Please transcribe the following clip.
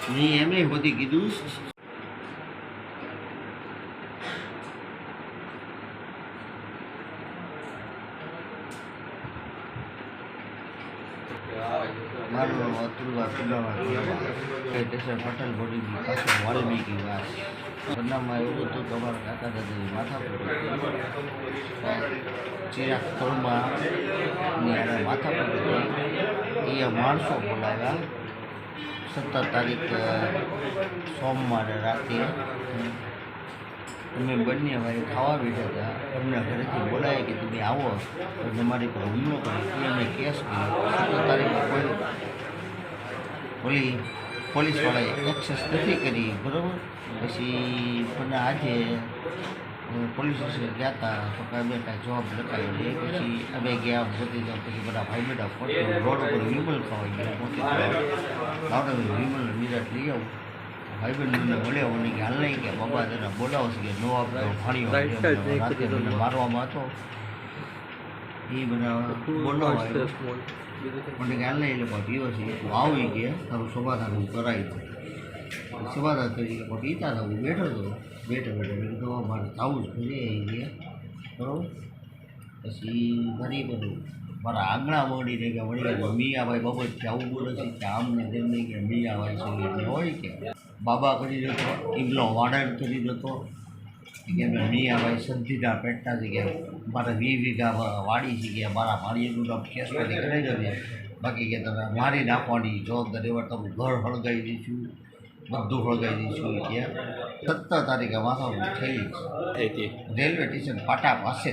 नहीं एमने होती कीधुं मारो अतुल पिलावा स्टेशन पटेल बोडी पास वाल्मीकि वास बनावમાં એવું હતું કે અમારા કાકા દાદાની માથા પર ચિરાગ તળમાં માથા પર એ માણસો બોલાવ્યા 17 તારીખ સોમવારે રાતે અમે બંને ભાઈ ખાવા બેઠા હતા અમને ઘરેથી બોલાય કે તમે આવો તો તમારી પર હુમલો કર્યો અમે કેસ કર્યો 17 તારીખે કોઈ પોલીસવાળાએ એક્સેસ નથી કરી બરાબર પછી પણ આજે પોલીસ સ્ટેશન ગયા હતા તો કાંઈ કાંઈ જવાબ લખાયો નહીં પછી અમે ગયા પોતે પછી બધા ભાઈ બેઠા પોતે રોડ ઉપર વિમલ ખાવા ગયા પોતે લાવતા વિમલ નિરાટ લઈ આવું ભાઈબંધને બોલ્યા મને કે હાલ નહીં કે બાબા તને બોલાવો છે કે નો આપતો ફાણીઓ રાતે મને મારવામાં હતો એ બધા બોલાવો મને કે હાલ નહીં એટલે પીવો છે તું આવી ગયા તારું સમાધાન હું કરાવી દઉં સમાધાન કરી પીતા હતા હું બેઠો હતો બેઠો મેં કીધું મારે જવું જ ભલે એ ગયા બરાબર પછી ફરી બધું મારા આંગણા મળીને કે વળી ગયા મિયાભાઈ બાબતથી આવું બોલે છે કે આમને તેમ નહીં કે મિયાભાઈ છે એટલે હોય કે બાબા કરી દેતો ઇમલો વાડન કરી દેતો કે મિયાભાઈ સંધીના પેટના છે કે મારે 20 વીઘા વાડી છે કે મારા ભાણીનું નામ કેસમાંથી કરી દેજે બાકી કે તમે મારી નાખવાની જવાબદારી એવા તમે ઘર હળગાવી દઈશું બધું હળગાવી દઈશું કે 17 તારીખે માથા થઈ રેલવે સ્ટેશન પાટા પાસે